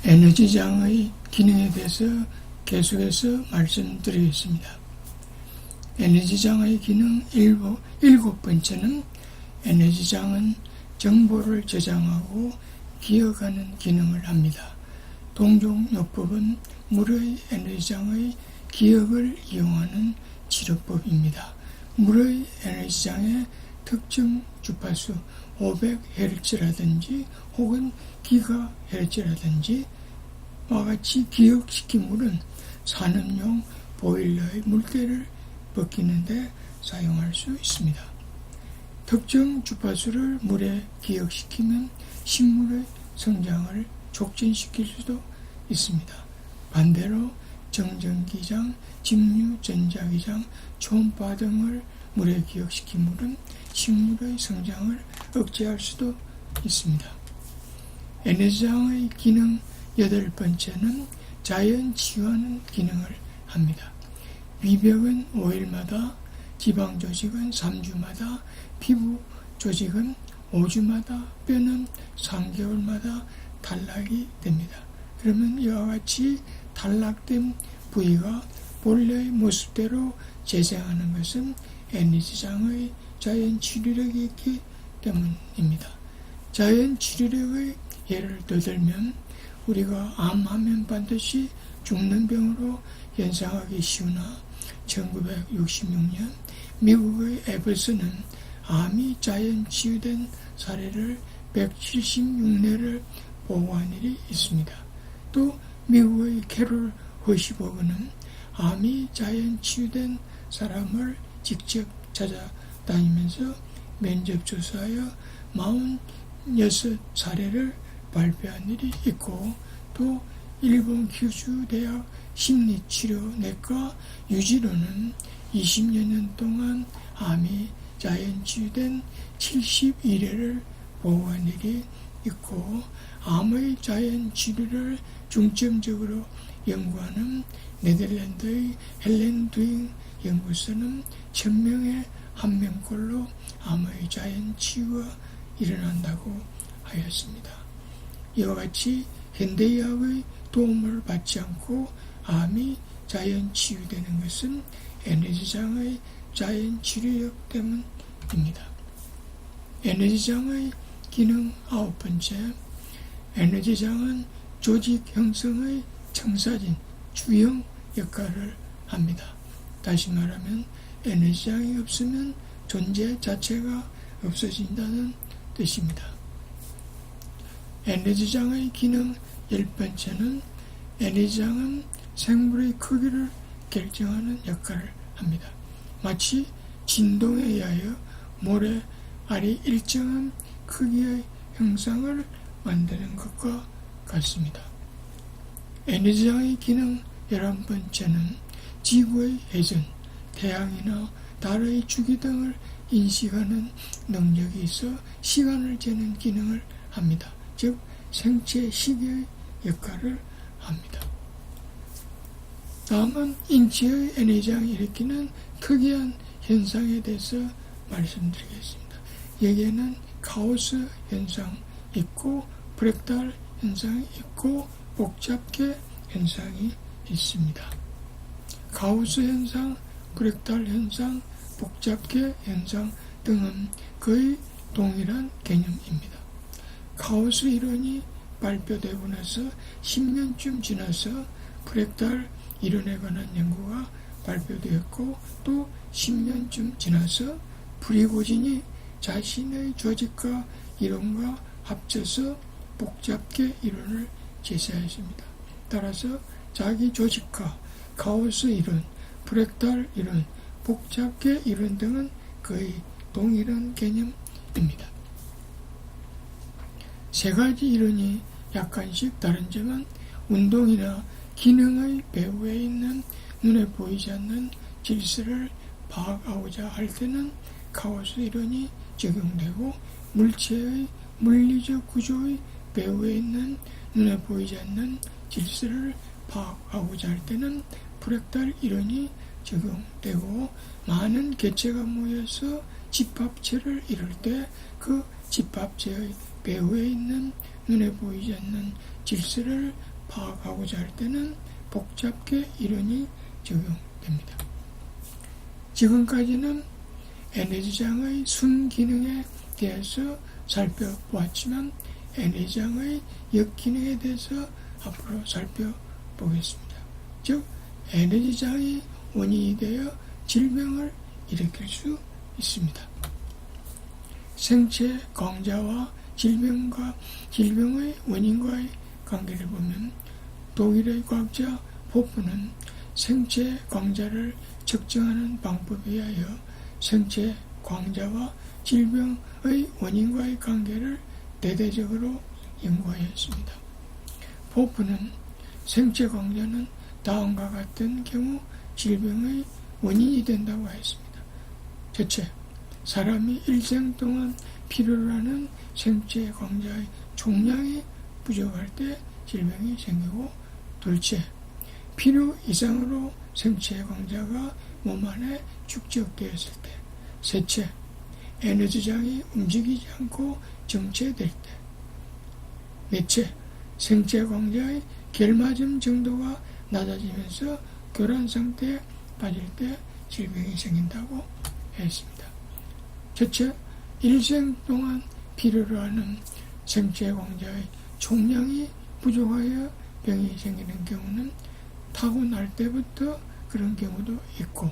에너지장의 기능에 대해서 계속해서 말씀드리겠습니다. 에너지장의 기능 7번째는 에너지장은 정보를 저장하고 기억하는 기능을 합니다. 동종요법은 물의 에너지장의 기억을 이용하는 치료법입니다. 물의 에너지장의 특정 주파수 500Hz라든지 혹은 기가헤르츠라든지 와 같이 기억시킨 물은 산업용 보일러의 물때를 벗기는 데 사용할 수 있습니다. 특정 주파수를 물에 기억시키면 식물의 성장을 촉진시킬 수도 있습니다. 반대로 정전기장, 직류전자기장, 초음파 등을 물에 기억시킨 물은 식물의 성장을 억제할 수도 있습니다. 에너지장의 기능 8번째는 자연 치유하는 기능을 합니다. 위벽은 5일마다, 지방 조직은 3주마다, 피부 조직은 5주마다, 뼈는 3개월마다 탈락이 됩니다. 그러면 이와 같이 탈락된 부위가 본래의 모습대로 재생하는 것은 에너지장의 자연 치료력이 있기 때문입니다. 자연 치료력의 예를 들면 우리가 암하면 반드시 죽는 병으로 연상하기 쉬우나 1966년 미국의 에버슨은 암이 자연 치유된 사례를 176내를 보고한 일이 있습니다. 또 미국의 캐롤 허시버그는 암이 자연 치유된 사람을 직접 찾아다니면서 면접조사하여 46사례를 발표한 일이 있고, 또 일본 규슈 대학 심리치료내과 유지로는 20여 년 동안 암이 자연 치유된 71회를 보고한 일이 있고, 암의 자연 치료를 중점적으로 연구하는 네덜란드의 헬렌 두잉 연구소는 1000명에 1명꼴로 암의 자연 치유가 일어난다고 하였습니다. 이와 같이 현대의학의 도움을 받지 않고 암이 자연 치유되는 것은 에너지장의 자연 치료력 때문입니다. 에너지장의 기능 9번째, 에너지장은 조직 형성의 청사진, 주형 역할을 합니다. 다시 말하면 에너지장이 없으면 존재 자체가 없어진다는 뜻입니다. 에너지장의 기능 10번째는 에너지장은 생물의 크기를 결정하는 역할을 합니다. 마치 진동에 의하여 모래알이 일정한 크기의 형상을 만드는 것과 같습니다. 에너지장의 기능 11번째는 지구의 회전, 태양이나 달의 주기 등을 인식하는 능력이 있어 시간을 재는 기능을 합니다. 즉 생체 시계의 역할을 합니다. 다음은 인체의 에너지장이 일으키는 특이한 현상에 대해서 말씀드리겠습니다. 여기에는 카오스 현상 있고 브렉탈 현상이 있고 복잡계 현상이 있습니다. 카오스 현상, 브렉탈 현상, 복잡계 현상 등은 거의 동일한 개념입니다. 카오스 이론이 발표되고 나서 10년쯤 지나서 브렉탈 이론에 관한 연구가 발표되었고, 또 10년쯤 지나서 프리고진이 자신의 조직과 이론과 합쳐서 복잡계 이론을 제시하였습니다. 따라서 자기 조직화, 카오스 이론, 브렉탈 이론, 복잡계 이론 등은 거의 동일한 개념입니다. 세 가지 이론이 약간씩 다른 점은 운동이나 기능의 배후에 있는 눈에 보이지 않는 질서를 파악하고자 할 때는 카오스 이론이 적용되고, 물체의 물리적 구조의 배후에 있는 눈에 보이지 않는 질서를 파악하고자 할 때는 브렉탈 이론이 적용되고, 많은 개체가 모여서 집합체를 이룰 때 그 집합체의 배후에 있는 눈에 보이지 않는 질서를 파악하고자 할 때는 복잡계 이론이 적용됩니다. 지금까지는 에너지장의 순기능에 대해서 살펴보았지만 에너지장의 역기능에 대해서 앞으로 살펴보겠습니다. 즉 에너지장이 원인이 되어 질병을 일으킬 수 있습니다. 생체 강자와 질병의 원인과의 관계를 보면 독일의 과학자 포프는 생체 강자를 측정하는 방법에 의하여 생체 강자와 질병의 원인과의 관계를 대대적으로 연구하였습니다. 포프는 생체 강자는 다음과 같은 경우 질병의 원인이 된다고 하였습니다. 첫째, 사람이 일생 동안 필요로 하는 생체 강자의 총량이 부족할 때 질병이 생기고, 둘째, 필요 이상으로 생체 강자가 몸 안에 축적되었을 때, 셋째, 에너지장이 움직이지 않고 정체될 때, 넷째, 생체 강자의 결맞음 정도가 낮아지면서 교란 상태에 빠질 때 질병이 생긴다고 했습니다. 첫째, 일생 동안 필요로 하는 생체 강자의 총량이 부족하여 병이 생기는 경우는 타고날 때부터 그런 경우도 있고,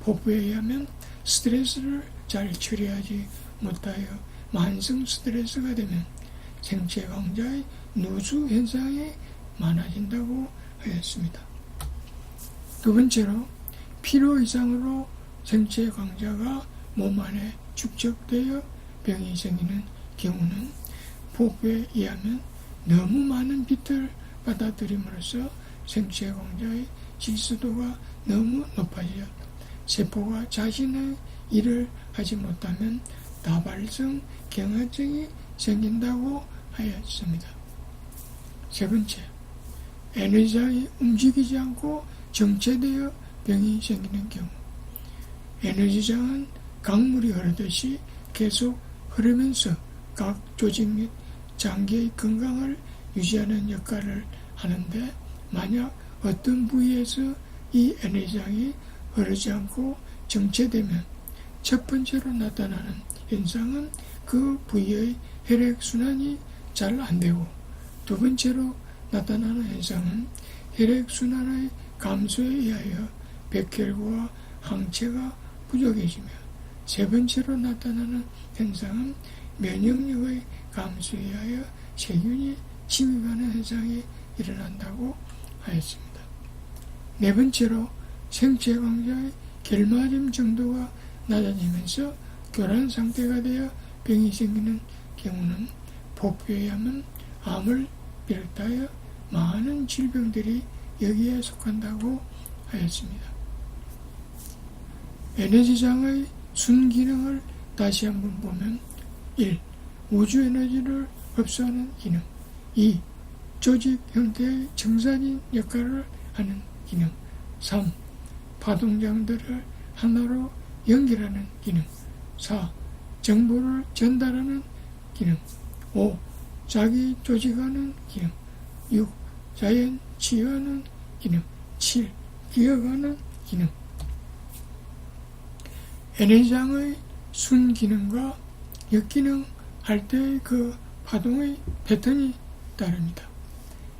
포프에 의하면 스트레스를 잘 처리하지 못하여 만성 스트레스가 되면 생체 강자의 누수 현상이 많아진다고 하였습니다. 두 번째로, 필요 이상으로 생체 강자가 몸 안에 축적되어 병이 생기는 경우는 포프에 의하면 너무 많은 빛을 받아들임으로써 생체 강자의 질소도가 너무 높아져 세포가 자신의 일을 하지 못하면 다발성 경화증이 생긴다고 하였습니다. 세 번째, 에너지장이 움직이지 않고 정체되어 병이 생기는 경우, 에너지장은 강물이 흐르듯이 계속 흐르면서 각 조직 및 장기의 건강을 유지하는 역할을 하는데, 만약 어떤 부위에서 이 에너지장이 흐르지 않고 정체되면 첫 번째로 나타나는 현상은 그 부위의 혈액순환이 잘 안되고, 두 번째로 나타나는 현상은 혈액순환의 감소에 의하여 백혈구와 항체가 부족해지며, 세 번째로 나타나는 현상은 면역력의 감소에 의하여 세균이 침입하는 현상이 일어난다고 하였습니다. 네 번째로, 생체 강자의 결맞음 정도가 낮아지면서 교란 상태가 되어 병이 생기는 경우는 포프에 의하면 암을 비롯하여 많은 질병들이 여기에 속한다고 하였습니다. 에너지장의 순기능을 다시 한번 보면 1. 우주 에너지를 흡수하는 기능, 2. 조직 형태의 정사진 역할을 하는 기능, 3. 파동장들을 하나로 연결하는 기능, 4. 정보를 전달하는 기능, 5. 자기 조직하는 기능, 6. 자연 치유하는 기능, 7. 기억하는 기능. 에너지장의 순기능과 역기능 할 때의 그 파동의 패턴이 다릅니다.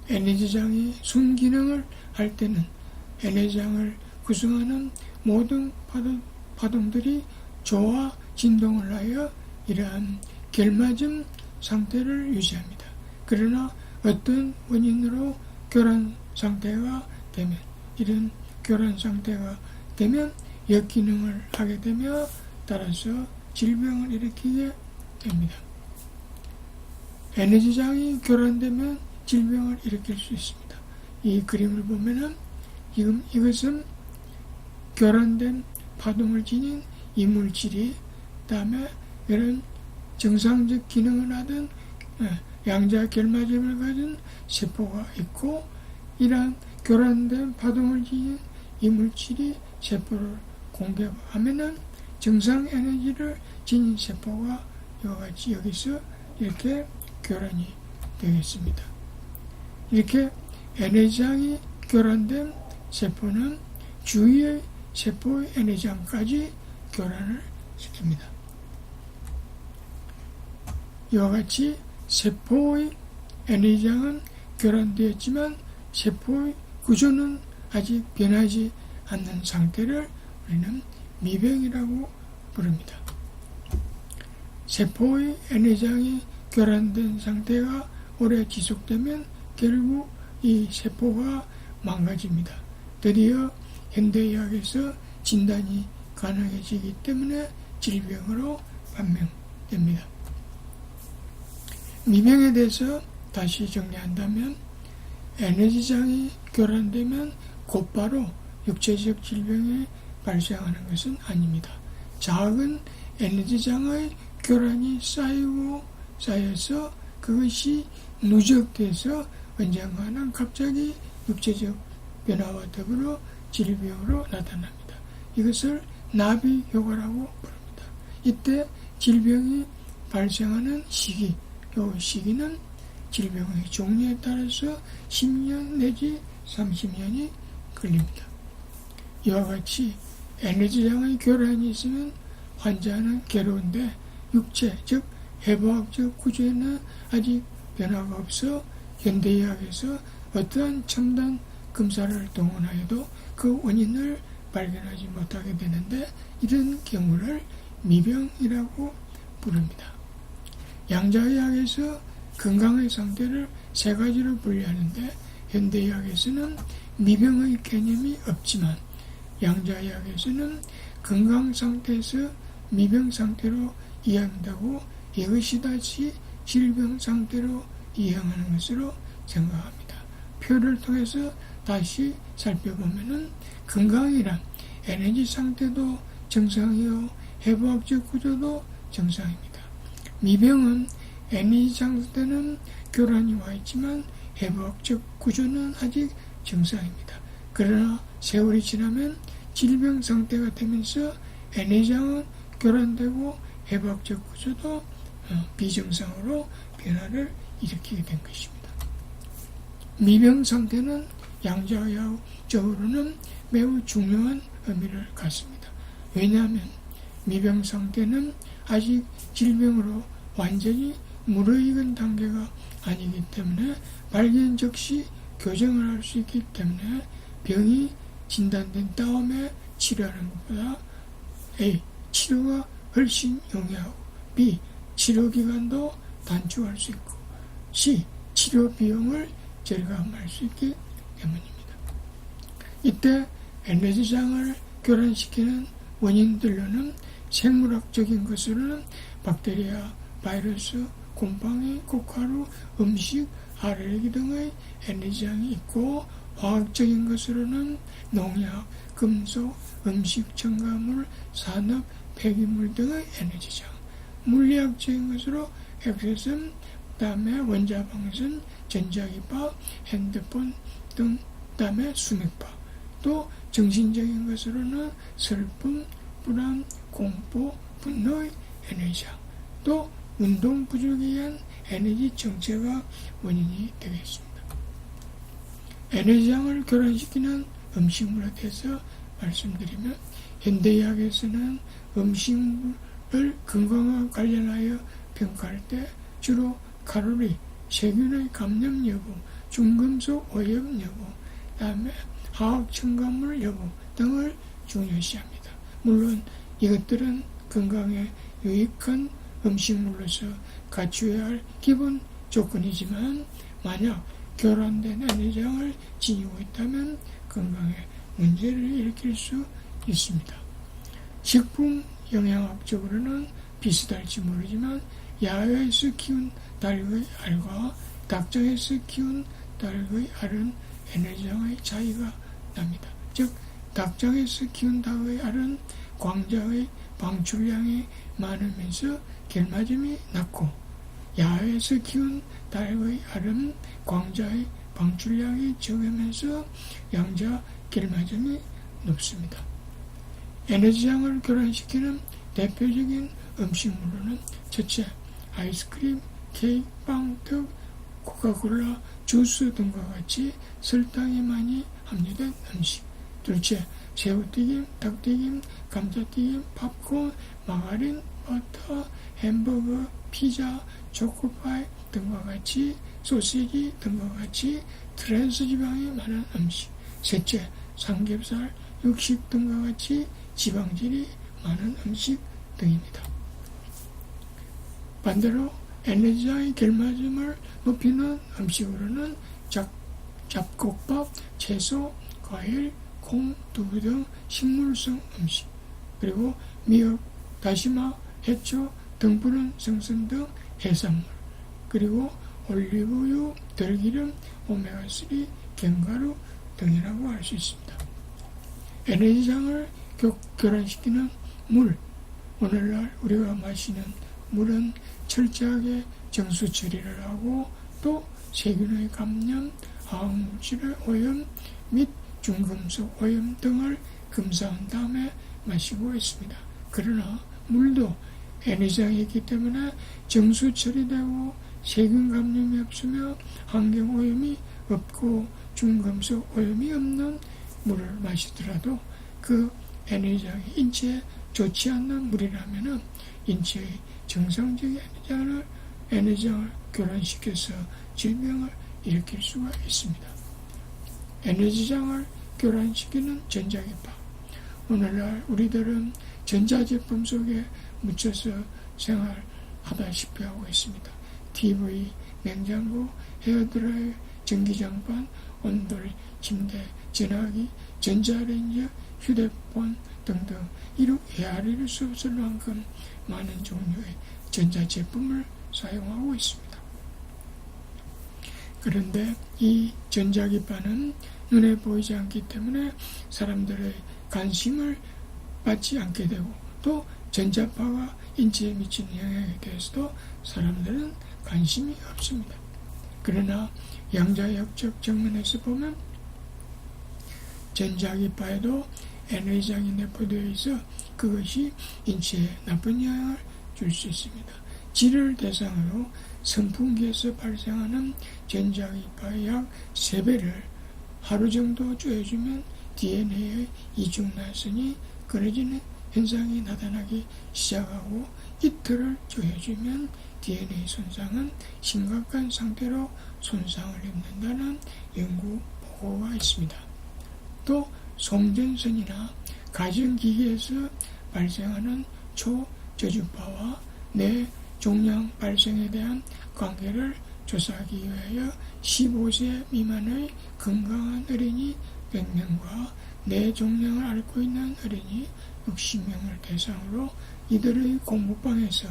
에너지장이 순기능을 할 때는 에너지장을 구성하는 모든 파동들이 조화 진동을 하여 이러한 결맞음 상태를 유지합니다. 그러나 어떤 원인으로 교란 상태가 되면, 이런 교란 상태가 되면 역기능을 하게 되며 따라서 질병을 일으키게 됩니다. 에너지장이 교란되면 질병을 일으킬 수 있습니다. 이 그림을 보면은 지금 이것은 교란된 파동을 지닌 이물질이, 다음에 이런 정상적 기능을 하던 양자 결맞음을 가진 세포가 있고, 이러한 교란된 파동을 지닌 이물질이 세포를 공격하면은 정상 에너지를 지닌 세포가 이와 같이 여기서 이렇게 교란이 되겠습니다. 이렇게 에너지장이 교란된 세포는 주위의 세포의 에너지장까지 교란을 시킵니다. 이와 같이 세포의 에너지장은 교란되었지만 세포의 구조는 아직 변하지 않는 상태를 우리는 미병이라고 부릅니다. 세포의 에너지장이 교란된 상태가 오래 지속되면 결국 이 세포가 망가집니다. 드디어 현대의학에서 진단이 가능해지기 때문에 질병으로 판명됩니다. 미병에 대해서 다시 정리한다면 에너지장이 교란되면 곧바로 육체적 질병이 발생하는 것은 아닙니다. 작은 에너지장의 교란이 쌓여서 그것이 누적돼서 언젠가는 갑자기 육체적 변화와 더불어 질병으로 나타납니다. 이것을 나비 효과라고 부릅니다. 이때 질병이 발생하는 시기, 이 시기는 질병의 종류에 따라서 10년 내지 30년이 걸립니다. 이와 같이 에너지장의 교란이 있으면 환자는 괴로운데 육체, 즉 해부학적 구조에는 아직 변화가 없어 현대의학에서 어떠한 첨단 검사를 동원하여도 그 원인을 발견하지 못하게 되는데 이런 경우를 미병이라고 부릅니다. 양자의학에서 건강의 상태를 세 가지로 분류하는데 현대의학에서는 미병의 개념이 없지만 양자의학에서는 건강 상태에서 미병 상태로 이해한다고 이것이 다시 질병 상태로 이해하는 것으로 생각합니다. 표를 통해서 다시 살펴보면은 건강이란 에너지 상태도 정상이요 해부학적 구조도 정상입니다. 미병은 에너지 상태는 교란이 와 있지만 해부학적 구조는 아직 정상입니다. 그러나 세월이 지나면 질병 상태가 되면서 에너지장은 교란되고 해부학적 구조도 비정상으로 변화를 일으키게 된 것입니다. 미병 상태는 양자의학적으로는 매우 중요한 의미를 갖습니다. 왜냐하면 미병 상태는 아직 질병으로 완전히 무르익은 단계가 아니기 때문에 발견 즉시 교정을 할 수 있기 때문에 병이 진단된 다음에 치료하는 것보다 A. 치료가 훨씬 용이하고 B. 치료 기간도 단축할 수 있고 C. 치료 비용을 절감할 수 있기 때문입니다. 이때 에너지장을 교란시키는 원인들로는 생물학적인 것으로는 박테리아, 바이러스, 곰팡이, 고가루, 음식, 알레르기 등의 에너지장이 있고 화학적인 것으로는 농약, 금속, 음식 첨가물, 산업, 폐기물 등의 에너지장, 물리학적인 것으로 핵세선, 다음에 원자방선, 전자기파, 핸드폰 등 다음에 수맥파, 또 정신적인 것으로는 슬픔, 불안, 공포, 분노의 에너지장, 또 운동 부족에 의한 에너지 정체가 원인이 되겠습니다. 에너지장을 교란시키는 음식물에 대해서 말씀드리면 현대의학에서는 음식물을 건강과 관련하여 평가할 때 주로 칼로리, 세균의 감염 여부, 중금속 오염 여부, 다음에 화학 첨가물 여부 등을 중요시합니다. 물론 이것들은 건강에 유익한 음식물로서 갖추어야 할 기본 조건이지만 만약 교란된 에너지장을 지니고 있다면 건강에 문제를 일으킬 수 있습니다. 식품 영양학적으로는 비슷할지 모르지만 야외에서 키운 닭의 알과 닭장에서 키운 닭의 알은 에너지장의 차이가 납니다. 즉 닭장에서 키운 닭의 알은 광자의 방출량이 많으면서 결맞음이 낮고 야외에서 키운 닭의 알은 광자의 방출량이 적으면서 양자 결맞음이 높습니다. 에너지장을 교란시키는 대표적인 음식물로는 첫째, 아이스크림, 케이크, 빵 등 코카콜라 주스 등과 같이 설탕이 많이 함유된 음식. 둘째, 새우튀김, 닭튀김, 감자튀김, 팝콘, 마가린, 버터, 햄버거, 피자, 초코파이 등과 같이 소시지 등과 같이 트랜스 지방이 많은 음식. 셋째, 삼겹살, 육식 등과 같이 지방질이 많은 음식 등입니다. 반대로 에너지의 결맞음을 높이는 음식으로는 잡곡밥, 채소, 과일, 콩, 두부 등 식물성 음식, 그리고 미역, 다시마, 해초, 등푸른 생선 등 해산물, 그리고 올리브유, 들기름, 오메가3, 견과류 등이라고 할 수 있습니다. 에너지장을 교란시키는 물. 오늘날 우리가 마시는 물은 철저하게 정수 처리를 하고 또 세균의 감염, 화학물질의 오염 및 중금속 오염 등을 검사한 다음에 마시고 있습니다. 그러나 물도 에너지장이 있기 때문에 정수 처리되고 세균 감염이 없으며 환경 오염이 없고 중금속 오염이 없는 물을 마시더라도 그 에너지장이 인체에 좋지 않는 물이라면 인체의 정상적인 에너지장을 교란시켜서 질병을 일으킬 수가 있습니다. 에너지장을 교란시키는 전자기파. 오늘날 우리들은 전자제품 속에 묻혀서 생활하다시피 하고 있습니다. TV, 냉장고, 헤어드라이어, 전기장판, 온돌, 침대, 전화기, 전자레인지, 휴대폰 등등 이루 헤아릴 수 없을 만큼 많은 종류의 전자제품을 사용하고 있습니다. 그런데 이 전자기파는 눈에 보이지 않기 때문에 사람들의 관심을 받지 않게 되고 또 전자파가 인체에 미치는 영향에 대해서도 사람들은 관심이 없습니다. 그러나 양자역적 정면에서 보면 전자기파에도 에너지장이 내포되어 있어 그것이 인체에 나쁜 영향을 줄 수 있습니다. 쥐를 대상으로 선풍기에서 발생하는 전자기파의 약 3배를 하루 정도 쪼여주면 DNA의 이중날선이 끊어지는 현상이 나타나기 시작하고 이틀을 쪼여주면 DNA 손상은 심각한 상태로 손상을 입는다는 연구 보고가 있습니다. 또 송전선이나 가정기기에서 발생하는 초저주파와 뇌종양 발생에 대한 관계를 조사하기 위하여 15세 미만의 건강한 어린이 100명과 뇌종양을 앓고 있는 어린이 60명을 대상으로 이들의 공부방에서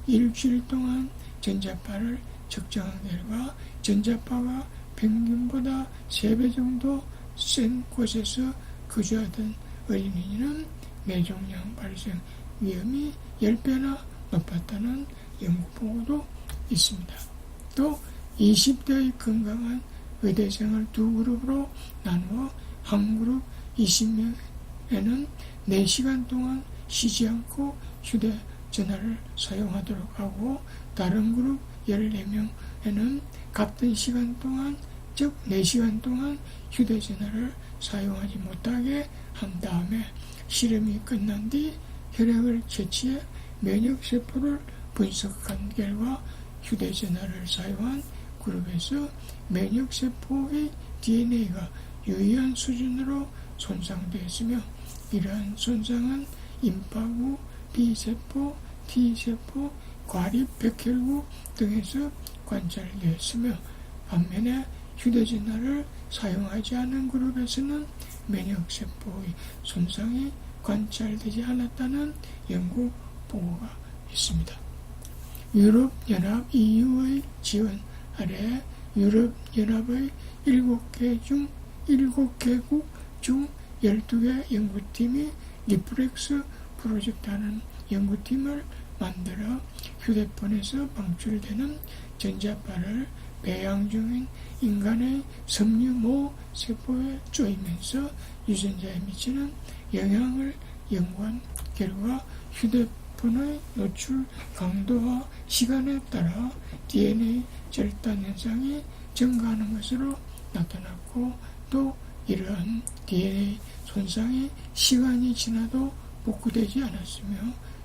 일주일 동안 전자파를 측정한 결과 전자파가 평균보다 3배 정도 센 곳에서 거주하던 어린이는 뇌종양 발생 위험이 10배나 높았다는 연구 보고도 있습니다. 또 20대의 건강한 의대생을 2그룹으로 나누어 한 그룹 20명에는 4시간 동안 쉬지 않고 휴대전화를 사용하도록 하고 다른 그룹 14명에는 같은 시간 동안 즉 4시간 동안 휴대전화를 사용하지 못하게 한 다음에 실험이 끝난 뒤 혈액을 채취해 면역세포를 분석한 결과 휴대전화를 사용한 그룹에서 면역세포의 DNA가 유의한 수준으로 손상되었으며 이러한 손상은 임파구, B세포, T세포, 과립, 백혈구 등에서 관찰되었으며 반면에 휴대전화를 사용하지 않은 그룹에서는 면역세포의 손상이 관찰되지 않았다는 연구 보고가 있습니다. 유럽연합 EU의 지원 아래 유럽연합의 7개국 중 12개 연구팀이 리프렉스 프로젝트하는 연구팀을 만들어 휴대폰에서 방출되는 전자파를 배양 중인 인간의 섬유모 세포에 쪼이면서 유전자에 미치는 영향을 연구한 결과 휴대폰의 노출 강도와 시간에 따라 DNA 절단 현상이 증가하는 것으로 나타났고, 또 이러한 DNA 손상이 시간이 지나도 복구되지 않았으며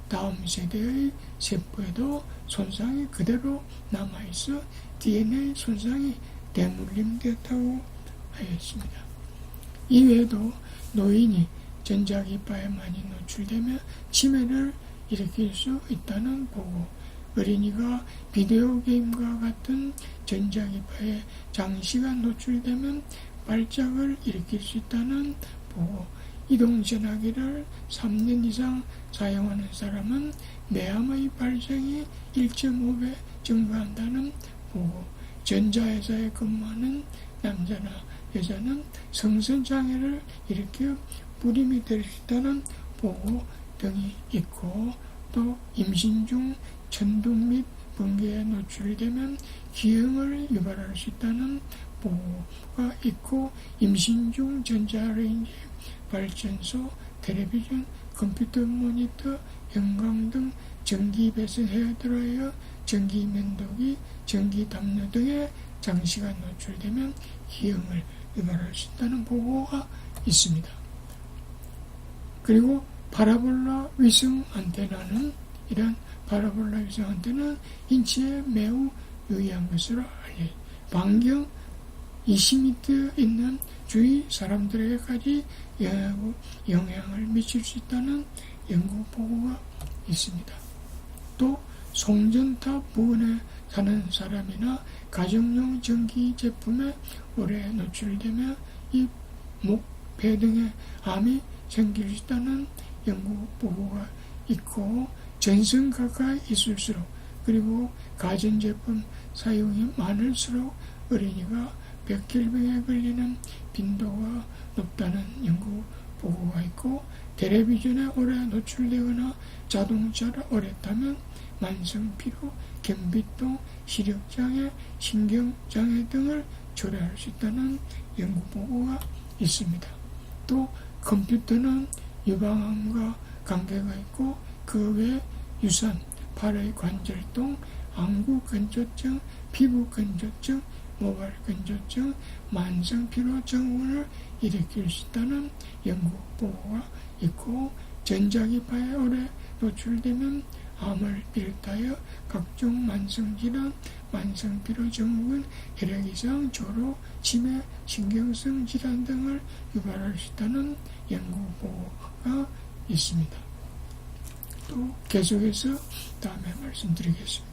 다음 세대의 세포에도 손상이 그대로 남아있어 DNA 손상이 대물림되었다고 하였습니다. 이외에도 노인이 전자기파에 많이 노출되며 치매를 일으킬 수 있다는 보고, 어린이가 비디오 게임과 같은 전자기파에 장시간 노출되면 발작을 일으킬 수 있다는 보고, 이동전화기를 3년 이상 사용하는 사람은 뇌암의 발생이 1.5배 증가한다는 보고, 전자회사에 근무하는 남자나 여자는 성선장애를 일으켜 불임이 될 수 있다는 보고 등이 있고, 또 임신 중 천둥 및 번개에 노출되면 기형을 유발할 수 있다는 보고가 있고, 임신 중 전자레인지, 발전소, 텔레비전, 컴퓨터 모니터, 형광 등 전기 배선 헤어드라이어, 전기 면도기, 전기 담요 등에 장시간 노출되면 기형을 유발할 수 있다는 보고가 있습니다. 그리고 파라볼라 위성 안테나는, 이런 파라볼라 위성 안테나는 인체에 매우 유의한 것으로 알려요. 반경 20m 있는 주위 사람들에게까지 영향을 미칠 수 있다는 연구 보고가 있습니다. 또 송전탑 부근에 사는 사람이나 가정용 전기 제품에 오래 노출되며 이 목, 배 등의 암이 생길 수 있다는 연구 보고가 있고, 전선 가까이 있을수록, 그리고 가전제품 사용이 많을수록 어린이가 백혈병에 걸리는 빈도가 높다는 연구 보고가 있고, 텔레비전에 오래 노출되거나 자동차를 오래 타면 만성피로, 견비통, 시력장애, 신경장애 등을 초래할 수 있다는 연구 보고가 있습니다. 또 컴퓨터는 유방암과 관계가 있고, 그 외 유산, 팔의 관절통, 안구건조증, 피부건조증, 모발건조증, 만성피로 증후군을 일으킬 수 있다는 연구 보고가 있고, 전자기파에 오래 노출되면 암을 비롯하여 각종 만성질환, 만성피로 증후군, 혈액이상, 조로, 치매, 신경성 질환 등을 유발할 수 있다는 연구 보고가 있습니다. 또 계속해서 다음에 말씀드리겠습니다.